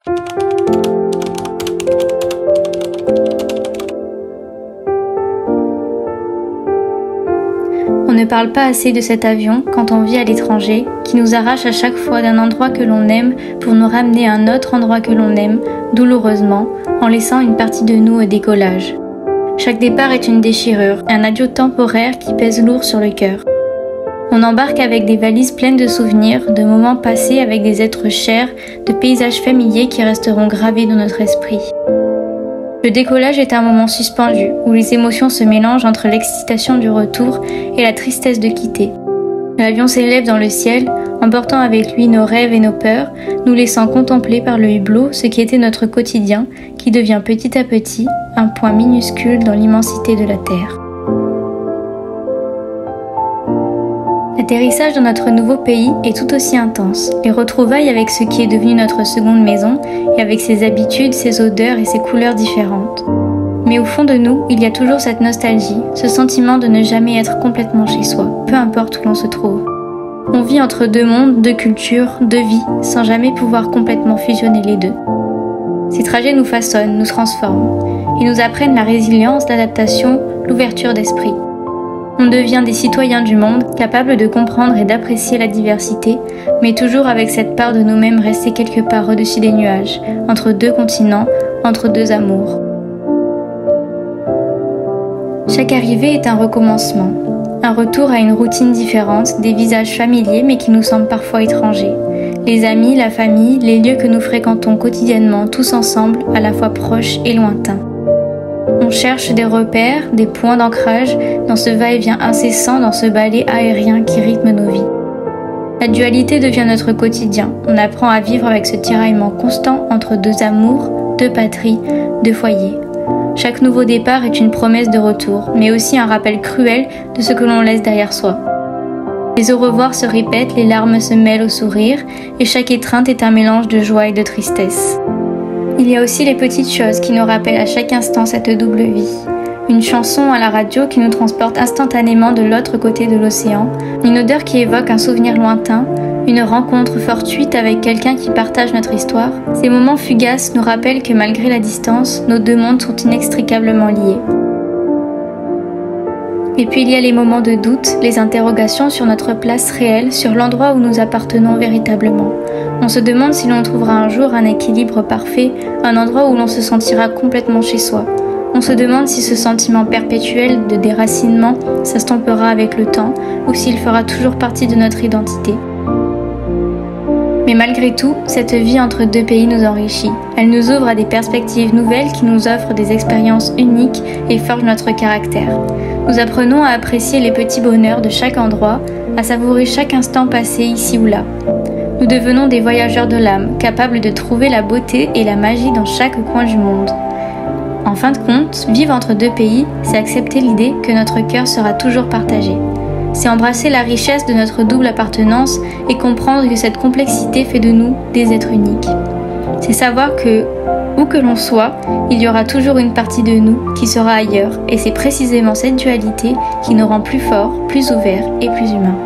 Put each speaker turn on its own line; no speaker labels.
On ne parle pas assez de cet avion quand on vit à l'étranger, qui nous arrache à chaque fois d'un endroit que l'on aime pour nous ramener à un autre endroit que l'on aime, douloureusement, en laissant une partie de nous au décollage. Chaque départ est une déchirure, un adieu temporaire qui pèse lourd sur le cœur. On embarque avec des valises pleines de souvenirs, de moments passés avec des êtres chers, de paysages familiers qui resteront gravés dans notre esprit. Le décollage est un moment suspendu, où les émotions se mélangent entre l'excitation du retour et la tristesse de quitter. L'avion s'élève dans le ciel, emportant avec lui nos rêves et nos peurs, nous laissant contempler par le hublot ce qui était notre quotidien, qui devient petit à petit un point minuscule dans l'immensité de la Terre. L'atterrissage dans notre nouveau pays est tout aussi intense. Les retrouvailles avec ce qui est devenu notre seconde maison et avec ses habitudes, ses odeurs et ses couleurs différentes. Mais au fond de nous, il y a toujours cette nostalgie, ce sentiment de ne jamais être complètement chez soi, peu importe où l'on se trouve. On vit entre deux mondes, deux cultures, deux vies, sans jamais pouvoir complètement fusionner les deux. Ces trajets nous façonnent, nous transforment. Ils nous apprennent la résilience, l'adaptation, l'ouverture d'esprit. On devient des citoyens du monde, capables de comprendre et d'apprécier la diversité, mais toujours avec cette part de nous-mêmes restée quelque part au-dessus des nuages, entre deux continents, entre deux amours. Chaque arrivée est un recommencement, un retour à une routine différente, des visages familiers mais qui nous semblent parfois étrangers. Les amis, la famille, les lieux que nous fréquentons quotidiennement tous ensemble, à la fois proches et lointains. On cherche des repères, des points d'ancrage dans ce va-et-vient incessant, dans ce balai aérien qui rythme nos vies. La dualité devient notre quotidien. On apprend à vivre avec ce tiraillement constant entre deux amours, deux patries, deux foyers. Chaque nouveau départ est une promesse de retour, mais aussi un rappel cruel de ce que l'on laisse derrière soi. Les au revoir se répètent, les larmes se mêlent aux sourires, et chaque étreinte est un mélange de joie et de tristesse. Il y a aussi les petites choses qui nous rappellent à chaque instant cette double vie. Une chanson à la radio qui nous transporte instantanément de l'autre côté de l'océan, une odeur qui évoque un souvenir lointain, une rencontre fortuite avec quelqu'un qui partage notre histoire. Ces moments fugaces nous rappellent que malgré la distance, nos deux mondes sont inextricablement liés. Et puis il y a les moments de doute, les interrogations sur notre place réelle, sur l'endroit où nous appartenons véritablement. On se demande si l'on trouvera un jour un équilibre parfait, un endroit où l'on se sentira complètement chez soi. On se demande si ce sentiment perpétuel de déracinement s'estompera avec le temps ou s'il fera toujours partie de notre identité. Mais malgré tout, cette vie entre deux pays nous enrichit. Elle nous ouvre à des perspectives nouvelles qui nous offrent des expériences uniques et forgent notre caractère. Nous apprenons à apprécier les petits bonheurs de chaque endroit, à savourer chaque instant passé ici ou là. Nous devenons des voyageurs de l'âme, capables de trouver la beauté et la magie dans chaque coin du monde. En fin de compte, vivre entre deux pays, c'est accepter l'idée que notre cœur sera toujours partagé. C'est embrasser la richesse de notre double appartenance et comprendre que cette complexité fait de nous des êtres uniques. C'est savoir que, où que l'on soit, il y aura toujours une partie de nous qui sera ailleurs, et c'est précisément cette dualité qui nous rend plus forts, plus ouverts et plus humains.